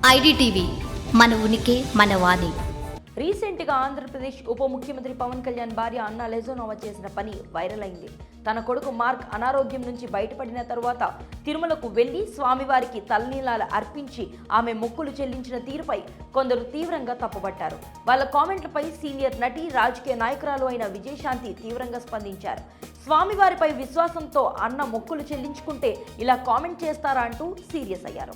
IDTV మన ఉనికి మన వాణి. రీసెంట్గా ఆంధ్రప్రదేశ్ ఉప ముఖ్యమంత్రి పవన్ కళ్యాణ్ భార్య అన్నా లెజోనోవా చేసిన పని వైరల్ అయింది. తన కొడుకు మార్క్ అనారోగ్యం నుంచి బయటపడిన తరువాత తిరుమలకు వెళ్లి స్వామివారికి తలనీలాలు అర్పించి ఆమె మొక్కులు చెల్లించిన తీరుపై కొందరు తీవ్రంగా తప్పుపట్టారు. వాళ్ళ కామెంట్లపై సీనియర్ నటి, రాజకీయ నాయకురాలు అయిన విజయశాంతి తీవ్రంగా స్పందించారు. స్వామివారిపై విశ్వాసంతో అన్న మొక్కులు చెల్లించుకుంటే ఇలా కామెంట్ చేస్తారా అంటూ సీరియస్ అయ్యారు.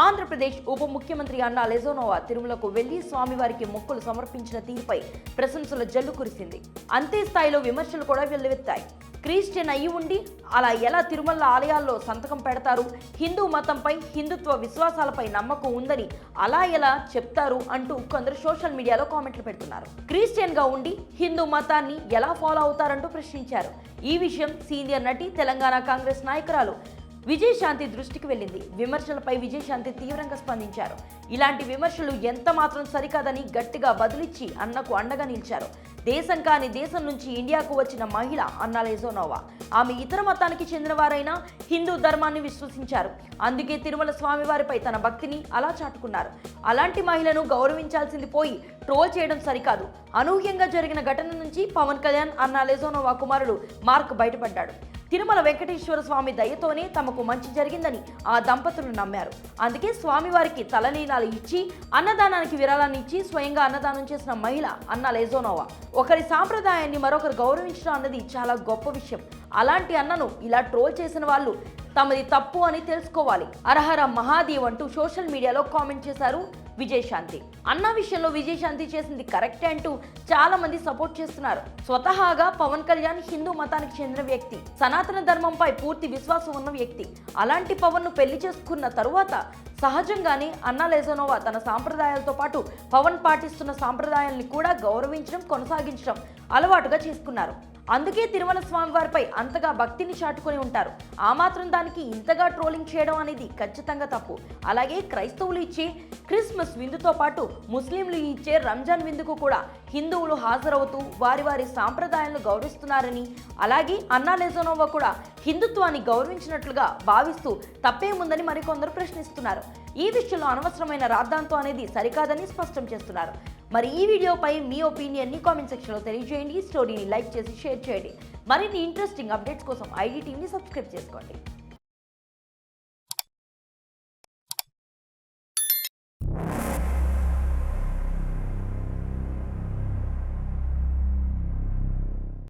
ఆంధ్రప్రదేశ్ ఉప ముఖ్యమంత్రి అన్నా లెజోనోవా తిరుమలకు వెళ్లి స్వామివారికి మొక్కులు సమర్పించిన తీరుపై ప్రశంసల జల్లు కురిసింది. అంతే స్థాయిలో విమర్శలు కూడా వెల్లువెత్తాయి. క్రిస్టియన్ అయి ఉండి అలా ఎలా తిరుమల ఆలయాల్లో సంతకం పెడతారు? హిందూ మతంపై, హిందుత్వ విశ్వాసాలపై నమ్మకం ఉందని అలా ఎలా చెప్తారు అంటూ కొందరు సోషల్ మీడియాలో కామెంట్లు పెడుతున్నారు. క్రిస్టియన్ గా ఉండి హిందూ మతాన్ని ఎలా ఫాలో అవుతారంటూ ప్రశ్నించారు. ఈ విషయం సీనియర్ నటి, తెలంగాణ కాంగ్రెస్ నాయకురాలు విజయశాంతి దృష్టికి వెళ్ళింది. విమర్శలపై విజయశాంతి తీవ్రంగా స్పందించారు. ఇలాంటి విమర్శలు ఎంత మాత్రం సరికాదని గట్టిగా బదులిచ్చి అన్నకు అండగా నిలిచారు. దేశం కాని దేశం నుంచి ఇండియాకు వచ్చిన మహిళ అన్నా లెజోనోవా. ఆమె ఇతర మతానికి చెందినవారైనా హిందూ ధర్మాన్ని విశ్వసించారు. అందుకే తిరుమల స్వామివారిపై తన భక్తిని అలా చాటుకున్నారు. అలాంటి మహిళను గౌరవించాల్సింది పోయి ట్రోల్ చేయడం సరికాదు. అనూహ్యంగా జరిగిన ఘటన నుంచి పవన్ కళ్యాణ్, అన్నా లెజోనోవా కుమారుడు మార్క్ బయటపడ్డాడు. తిరుమల వెంకటేశ్వర స్వామి దయతోనే తమకు మంచి జరిగిందని ఆ దంపతులు నమ్మారు. అందుకే స్వామివారికి తలనీలాలు ఇచ్చి అన్నదానానికి విరాళాన్ని ఇచ్చి స్వయంగా అన్నదానం చేసిన మహిళ అన్నా లెజోనోవా. ఒకరి సాంప్రదాయాన్ని మరొకరు గౌరవించడం అన్నది చాలా గొప్ప విషయం. అలాంటి అన్నను ఇలా ట్రోల్ చేసిన వాళ్ళు తమది తప్పు అని తెలుసుకోవాలి. అరహర మహాదేవ్ అంటూ సోషల్ మీడియాలో కామెంట్ చేశారు విజయశాంతి. అన్న విషయంలో విజయశాంతి చేసింది కరెక్టే అంటూ చాలా మంది సపోర్ట్ చేస్తున్నారు. స్వతహాగా పవన్ కళ్యాణ్ హిందూ మతానికి చెందిన వ్యక్తి, సనాతన ధర్మంపై పూర్తి విశ్వాసం ఉన్న వ్యక్తి. అలాంటి పవన్ ను పెళ్లి చేసుకున్న తరువాత సహజంగానే అన్నా లెజోనోవా తన సాంప్రదాయాలతో పాటు పవన్ పాటిస్తున్న సాంప్రదాయాల్ని కూడా గౌరవించడం, కొనసాగించడం అలవాటుగా చేసుకున్నారు. అందుకే తిరుమల స్వామివారిపై అంతగా భక్తిని చాటుకొని ఉంటారు. ఆ మాత్రం దానికి ఇంతగా ట్రోలింగ్ చేయడం అనేది ఖచ్చితంగా తప్పు. అలాగే క్రైస్తవులు ఇచ్చే క్రిస్మస్ విందుతో పాటు ముస్లింలు ఇచ్చే రంజాన్ విందుకు కూడా హిందువులు హాజరవుతూ వారి వారి సాంప్రదాయాలను గౌరవిస్తున్నారని, అలాగే అన్నా లెజోనోవా కూడా హిందుత్వాన్ని గౌరవించినట్లుగా భావిస్తూ తప్పేముందని మరికొందరు ప్రశ్నిస్తున్నారు. ఈ విషయంలో అనవసరమైన రాద్ధాంతం అనేది సరికాదని స్పష్టం చేస్తున్నారు. మరి ఈ వీడియోపై మీ ఒపీనియన్ని కామెంట్ సెక్షన్లో తెలియజేయండి. స్టోరీని లైక్ చేసి షేర్ చేయండి. మరిన్ని ఇంట్రెస్టింగ్ అప్డేట్స్ కోసం ఐడిటీవీని సబ్స్క్రైబ్ చేసుకోండి.